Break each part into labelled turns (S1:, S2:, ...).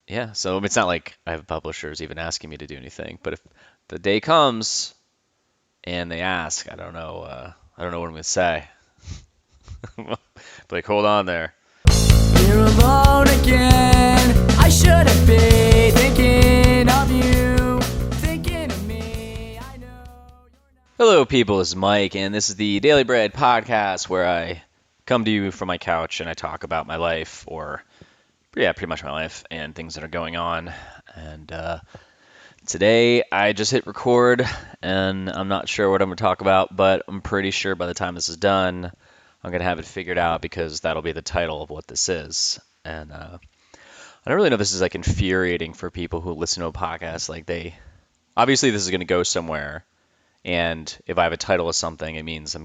S1: yeah, so it's not like I have publishers even asking me to do anything. But if the day comes and they ask, I don't know what I'm gonna say. Like, hold on there.
S2: You're alone again. I shouldn't be thinking of you, thinking of me. I know you're not.
S1: Hello, people. This is Mike, and this is the Daily Bread podcast where I come to you from my couch and I talk about my life, or yeah, pretty much my life and things that are going on. And today I just hit record, and I'm not sure what I'm gonna talk about, but I'm pretty sure by the time this is done, I'm gonna have it figured out because that'll be the title of what this is. And I don't really know if this is like infuriating for people who listen to a podcast. Like obviously this is gonna go somewhere, and if I have a title of something, it means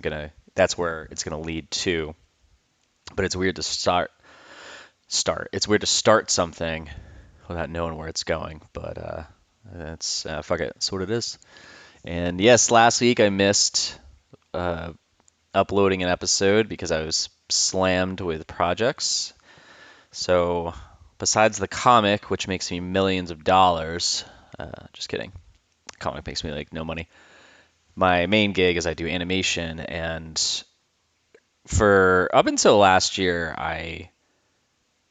S1: that's where it's gonna lead to. But it's weird to start. It's weird to start something without knowing where it's going. But that's fuck it. That's what it is. And yes, last week I missed uh, uploading an episode because I was slammed with projects. So besides the comic, which makes me millions of dollars, just kidding. The comic makes me like no money. My main gig is I do animation, and for up until last year, I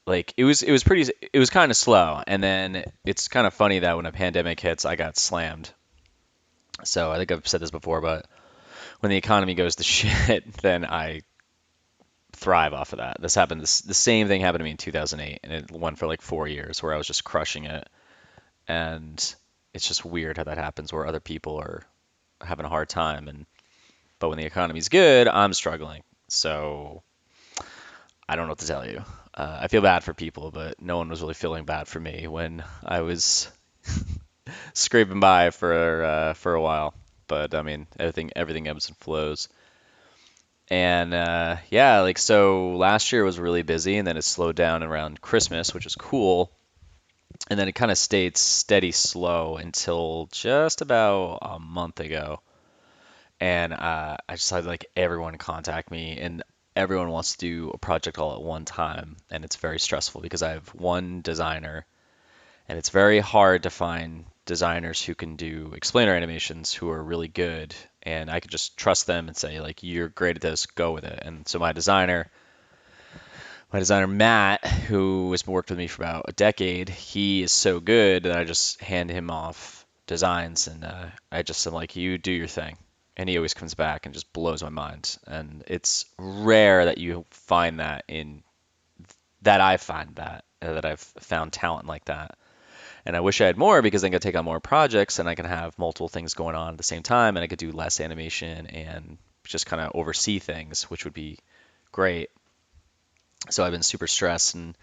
S1: like it was kind of slow, and then it's kind of funny that when a pandemic hits, I got slammed. So I think I've said this before, but when the economy goes to shit, then I thrive off of that. The same thing happened to me in 2008, and it went for like 4 years where I was just crushing it, and it's just weird how that happens where other people are having a hard time, but when the economy's good, I'm struggling. So I don't know what to tell you. I feel bad for people, but no one was really feeling bad for me when I was scraping by for a while. But I mean, everything ebbs and flows. And yeah, like so last year was really busy, and then it slowed down around Christmas, which is cool. And then it kind of stayed steady slow until just about a month ago. And I just had like everyone contact me, and everyone wants to do a project all at one time, and it's very stressful because I have one designer, and it's very hard to find designers who can do explainer animations who are really good, and I could just trust them and say like, you're great at this, go with it. And so my designer Matt, who has worked with me for about a decade, he is so good that I just hand him off designs, and I just am like, you do your thing. And he always comes back and just blows my mind. And it's rare that you find that I find that I've found talent like that. And I wish I had more because then I could take on more projects and I can have multiple things going on at the same time, and I could do less animation and just kind of oversee things, which would be great. So I've been super stressed, and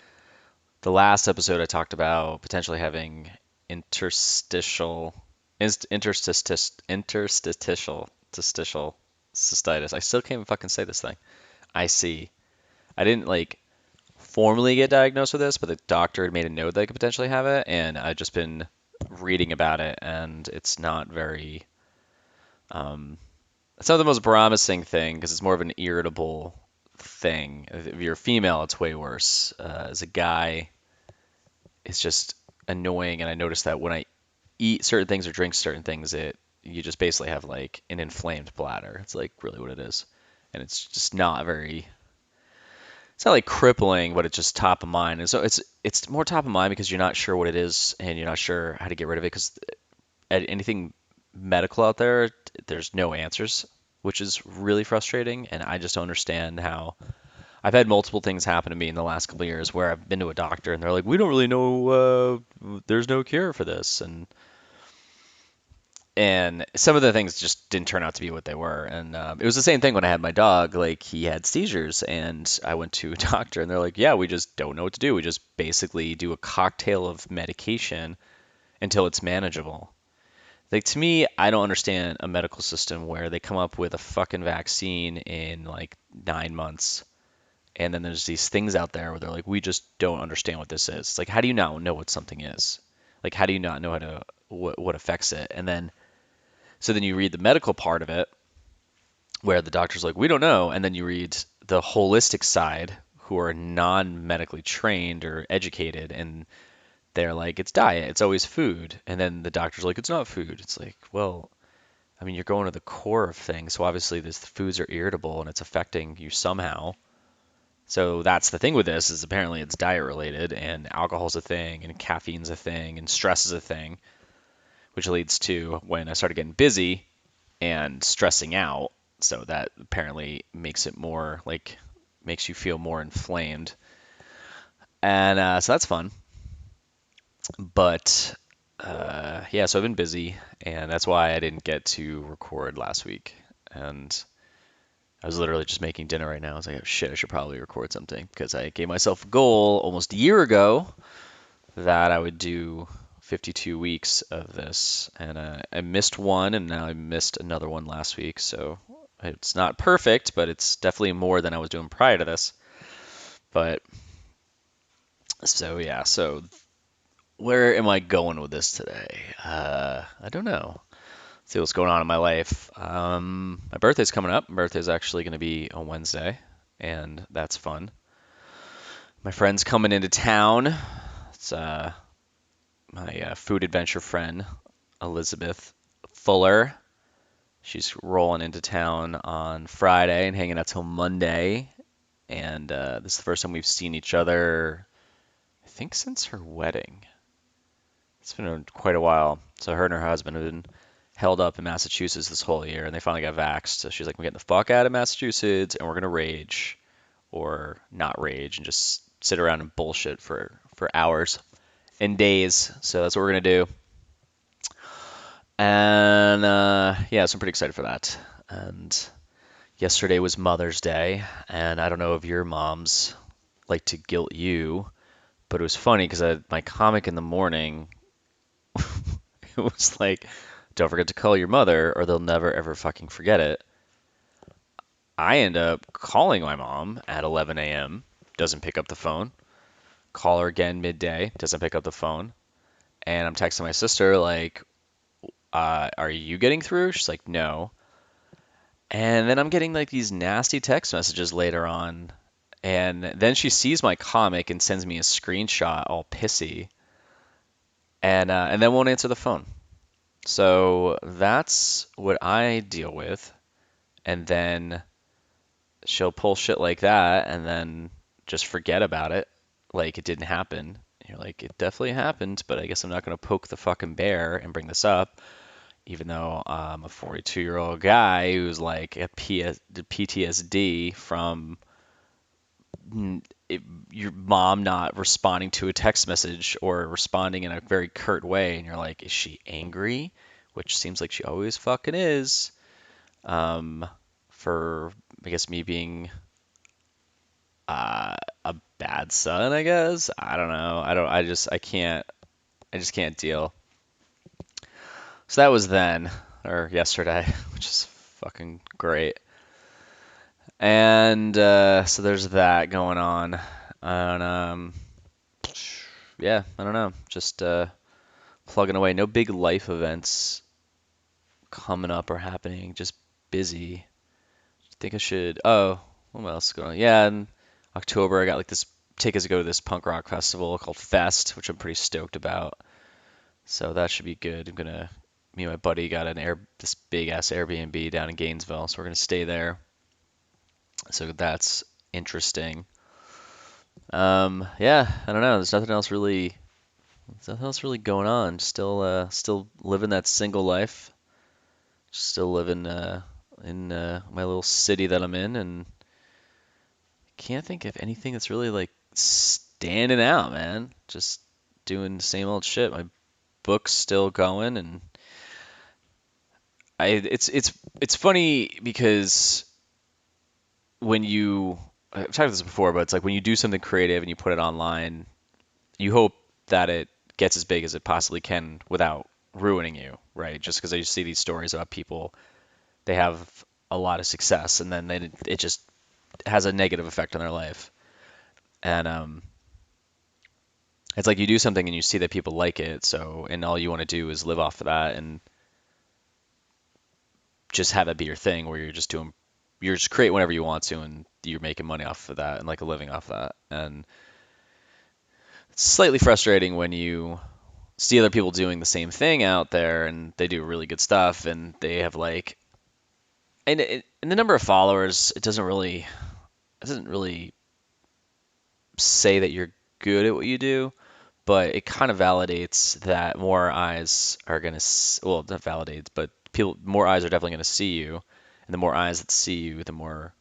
S1: the last episode I talked about potentially having interstitial interstitial cystitis. I still can't even fucking say this thing. IC. I didn't like formally get diagnosed with this, but the doctor had made a note that I could potentially have it, and I've just been reading about it, and it's not very it's not the most promising thing because it's more of an irritable thing. If you're a female, it's way worse. As a guy, it's just annoying, and I noticed that when I eat certain things or drink certain things, you just basically have like an inflamed bladder. It's like really what it is, and it's just not very. It's not like crippling, but it's just top of mind. And so it's more top of mind because you're not sure what it is, and you're not sure how to get rid of it. Because anything medical out there, there's no answers, which is really frustrating. And I just don't understand how. I've had multiple things happen to me in the last couple of years where I've been to a doctor and they're like, we don't really know, there's no cure for this, and some of the things just didn't turn out to be what they were. And it was the same thing when I had my dog. Like, he had seizures, and I went to a doctor, and they're like, yeah, we just don't know what to do. We just basically do a cocktail of medication until it's manageable. Like, to me, I don't understand a medical system where they come up with a fucking vaccine in like 9 months, and then there's these things out there where they're like, we just don't understand what this is. It's like, how do you not know what something is? Like, how do you not know what affects it? And then so then you read the medical part of it, where the doctor's like, we don't know. And then you read the holistic side, who are non-medically trained or educated, and they're like, it's diet, it's always food. And then the doctor's like, it's not food. It's like, well, I mean, you're going to the core of things. So obviously, these foods are irritable and it's affecting you somehow. So that's the thing with this is apparently it's diet related and alcohol's a thing and caffeine's a thing and stress is a thing, which leads to when I started getting busy and stressing out. So that apparently makes it more like makes you feel more inflamed. And so that's fun. But yeah, so I've been busy, and that's why I didn't get to record last week. And I was literally just making dinner right now. I was like, oh shit, I should probably record something because I gave myself a goal almost a year ago that I would do 52 weeks of this, and I missed one, and now I missed another one last week. So it's not perfect, but it's definitely more than I was doing prior to this. But so yeah, so where am I going with this today? I don't know. See what's going on in my life. My birthday's coming up. My birthday's actually going to be on Wednesday, and that's fun. My friend's coming into town. It's my food adventure friend, Elizabeth Fuller. She's rolling into town on Friday and hanging out till Monday. And this is the first time we've seen each other, I think, since her wedding. It's been quite a while. So her and her husband have been held up in Massachusetts this whole year, and they finally got vaxxed. So she's like, "We're getting the fuck out of Massachusetts, and we're gonna rage, or not rage, and just sit around and bullshit for hours and days." So that's what we're gonna do. And yeah, so I'm pretty excited for that. And yesterday was Mother's Day, and I don't know if your moms like to guilt you, but it was funny because my comic in the morning, it was like, don't forget to call your mother or they'll never ever fucking forget it. I end up calling my mom at 11 a.m., doesn't pick up the phone. Call her again midday, doesn't pick up the phone. And I'm texting my sister, like, are you getting through? She's like, no. And then I'm getting like these nasty text messages later on. And then she sees my comic and sends me a screenshot all pissy. And then won't answer the phone. So that's what I deal with. And then she'll pull shit like that and then just forget about it like it didn't happen. You're like, it definitely happened, but I guess I'm not going to poke the fucking bear and bring this up, even though I'm a 42-year-old guy who's like a PTSD from your mom not responding to a text message or responding in a very curt way, and you're like, is she angry? Which seems like she always fucking is. For I guess me being a bad son, I guess. I don't know. I just can't deal. So that was then, or yesterday, which is fucking great. And so there's that going on. And yeah, I don't know. Just plugging away. No big life events coming up or happening. Just busy. I think I should. Oh, what else is going on? Yeah, in October I got like this tickets to go to this punk rock festival called Fest, which I'm pretty stoked about. So that should be good. Me and my buddy got this big ass Airbnb down in Gainesville, so we're gonna stay there. So that's interesting. Yeah, I don't know. There's nothing else really going on. Still living that single life. Still living in my little city that I'm in, and can't think of anything that's really like standing out, man. Just doing the same old shit. My book's still going, and it's funny because when I've talked about this before, but it's like when you do something creative and you put it online, you hope that it gets as big as it possibly can without ruining you, right? Just because I see these stories about people, they have a lot of success and then it just has a negative effect on their life. And it's like you do something and you see that people like it, and all you want to do is live off of that and just have it be your thing where you're just create whenever you want to and you're making money off of that and like a living off of that. And It's slightly frustrating when you see other people doing the same thing out there and they do really good stuff and they have like and the number of followers, it doesn't really say that you're good at what you do, but it kind of validates that more eyes are going to, well, not validates, but more eyes are definitely going to see you. And the more eyes that see you, the more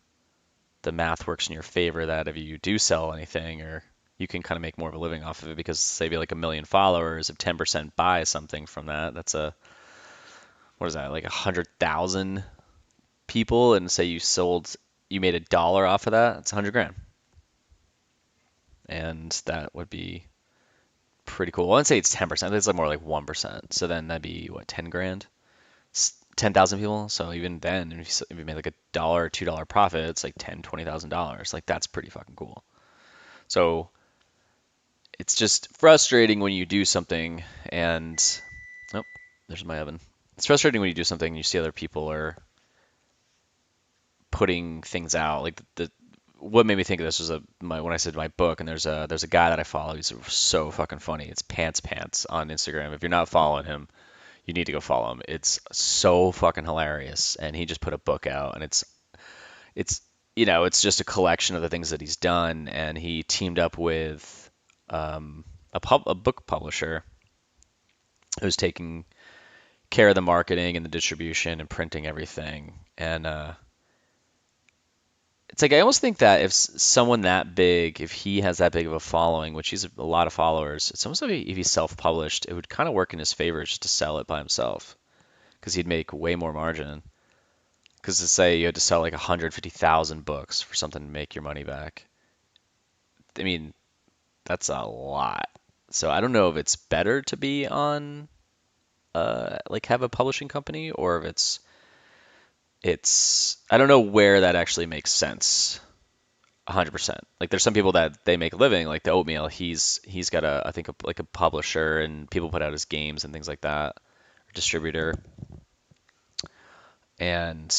S1: the math works in your favor that if you do sell anything or you can kind of make more of a living off of it because say if you have like a million followers, if 10% buy something from that, that's what is that, like 100,000 people, and say you made $1 off of that, it's 100 grand. And that would be pretty cool. I wouldn't say it's 10%. It's like more like 1%. So then that'd be what, 10 grand? 10,000 people. So even then, if you made like $1 or $2 profit, it's like $20,000. Like that's pretty fucking cool. So it's just frustrating when you do something and oh, there's my oven. It's frustrating when you do something and you see other people are putting things out. Like the what made me think of this was when I said my book, and there's a guy that I follow. He's so fucking funny. It's Pants on Instagram. If you're not following him, you need to go follow him. It's so fucking hilarious. And he just put a book out, and it's it's just a collection of the things that he's done. And he teamed up with a book publisher who's taking care of the marketing and the distribution and printing everything. And it's like I almost think that if someone that big, if he has that big of a following, which he's a lot of followers, it's almost like if he's self-published, it would kind of work in his favor just to sell it by himself because he'd make way more margin. Because to say you had to sell like 150,000 books for something to make your money back, I mean, that's a lot. So I don't know if it's better to be on like have a publishing company or if it's I don't know where that actually makes sense 100%. Like there's some people that they make a living, like the Oatmeal. He's got I think like a publisher and people put out his games and things like that, or distributor. And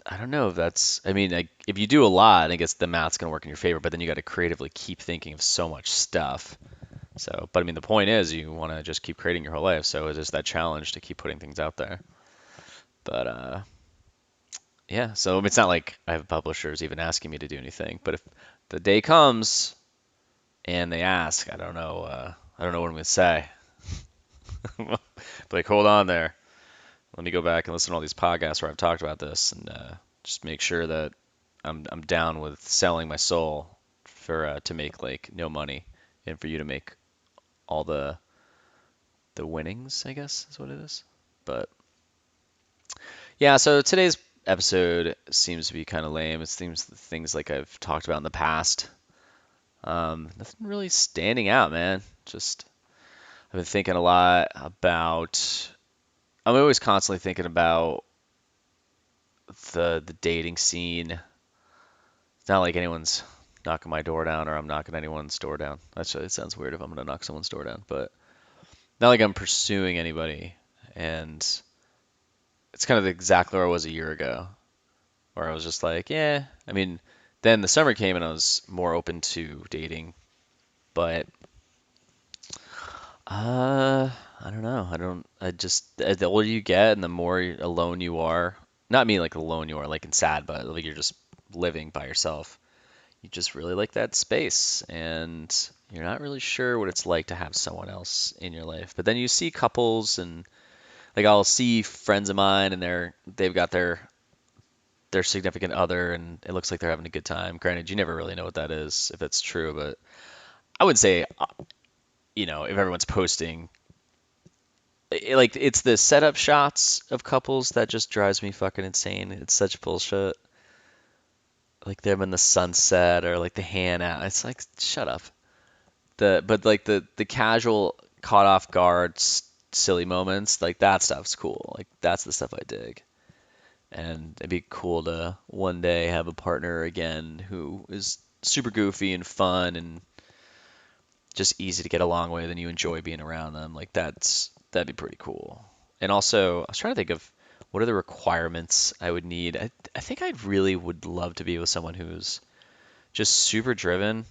S1: I don't know if that's. I mean, like if you do a lot, I guess the math's gonna work in your favor. But then you got to creatively keep thinking of so much stuff. So, but I mean, the point is you want to just keep creating your whole life. So it's just that challenge to keep putting things out there. But yeah, so it's not like I have publishers even asking me to do anything. But if the day comes and they ask, I don't know. I don't know what I'm gonna say. Like, hold on there. Let me go back and listen to all these podcasts where I've talked about this, and just make sure that I'm down with selling my soul for to make like no money, and for you to make all the winnings, I guess is what it is. But yeah, so today's episode seems to be kind of lame. It seems things like I've talked about in the past. Nothing really standing out, man. Just I've been thinking a lot about. I'm always constantly thinking about the dating scene. It's not like anyone's knocking my door down or I'm knocking anyone's door down. Actually, it sounds weird if I'm gonna knock someone's door down, but not like I'm pursuing anybody. And it's kind of exactly where I was a year ago, where I was just like, yeah. I mean, then the summer came and I was more open to dating, but I don't know. I just, the older you get and the more alone you are, not me like alone you are, like in sad, but like you're just living by yourself. You just really like that space and you're not really sure what it's like to have someone else in your life. But then you see couples and like I'll see friends of mine and they've got their significant other and it looks like they're having a good time. Granted, you never really know what that is, if it's true, but I would say, if everyone's posting like it's the setup shots of couples that just drives me fucking insane. It's such bullshit. Like them in the sunset or like the hand out. It's like shut up. But like the casual caught off guard silly moments, like that stuff's cool. Like that's the stuff I dig. And it'd be cool to one day have a partner again who is super goofy and fun and just easy to get along with and you enjoy being around them. Like that'd be pretty cool. And also, I was trying to think of what are the requirements I would need. I think I really would love to be with someone who's just super driven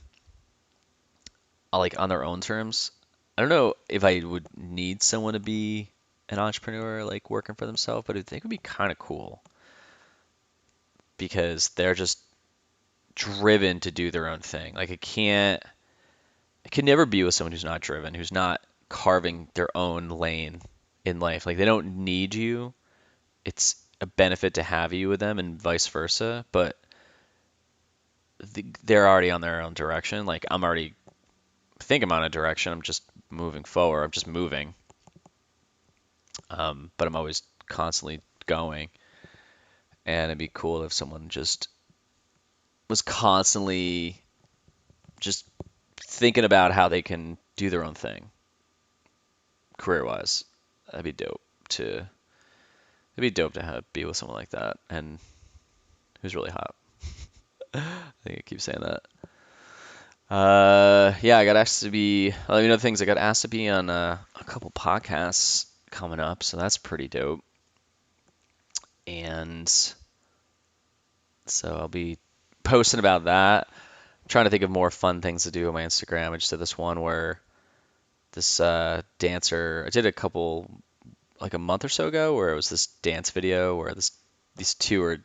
S1: like on their own terms. I don't know if I would need someone to be an entrepreneur like working for themselves, but I think it would be kind of cool because they're just driven to do their own thing. Like I can never be with someone who's not driven, who's not carving their own lane in life. Like they don't need you. It's a benefit to have you with them and vice versa, but they're already on their own direction. Like I'm already think I'm on a direction. I'm just moving forward. I'm just moving. But I'm always constantly going. And it'd be cool if someone just was constantly just thinking about how they can do their own thing career wise. That'd be dope to it'd be dope to have be with someone like that and who's really hot. I think I keep saying that. Yeah, I got asked to be. Well, other things I got asked to be on a couple podcasts coming up, so that's pretty dope. And so I'll be posting about that. I'm trying to think of more fun things to do on my Instagram. I just did this one where this dancer. I did a couple like a month or so ago where it was this dance video where these two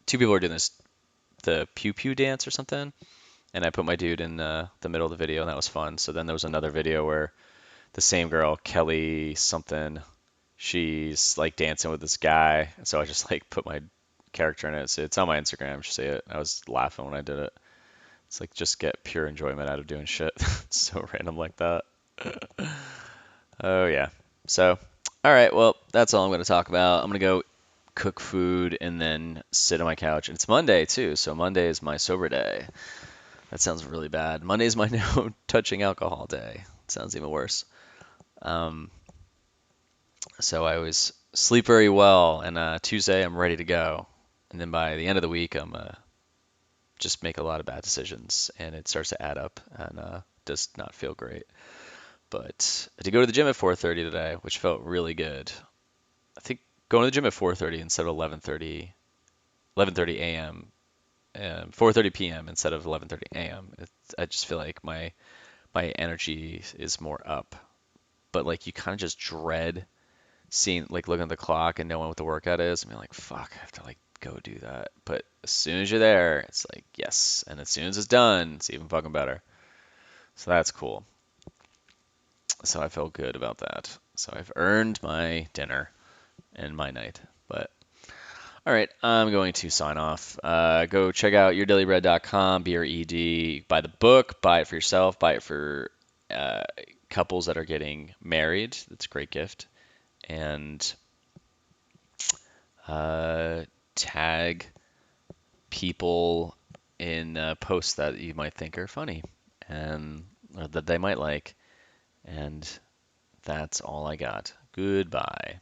S1: people are doing this the pew pew dance or something, and I put my dude in the middle of the video, and that was fun. So then there was another video where the same girl, Kelly something, she's like dancing with this guy. So I just like put my character in it. So it's on my Instagram. You should see it. I was laughing when I did it. It's like just get pure enjoyment out of doing shit. It's so random like that. Oh yeah. So, all right. Well, that's all I'm going to talk about. I'm going to go cook food and then sit on my couch. And it's Monday too. So Monday is my sober day. That sounds really bad. Monday's my no touching alcohol day. It sounds even worse. Um, so I always sleep very well, and Tuesday I'm ready to go. And then by the end of the week, I'm just make a lot of bad decisions, and it starts to add up, and does not feel great. But I did go to the gym at 4:30 today, which felt really good. I think going to the gym at 4:30 instead of 11:30 a.m. 4:30 p.m. instead of 11:30 a.m. I just feel like my energy is more up. But like you kind of just dread seeing like looking at the clock and knowing what the workout is and being like, fuck, I have to like go do that. But as soon as you're there, it's like, yes. And as soon as it's done, it's even fucking better. So that's cool. So I feel good about that. So I've earned my dinner and my night. But all right, I'm going to sign off. Go check out yourdailybread.com, BRED. Buy the book, buy it for yourself, buy it for couples that are getting married. That's a great gift. And tag people in posts that you might think are funny and or that they might like. And that's all I got. Goodbye.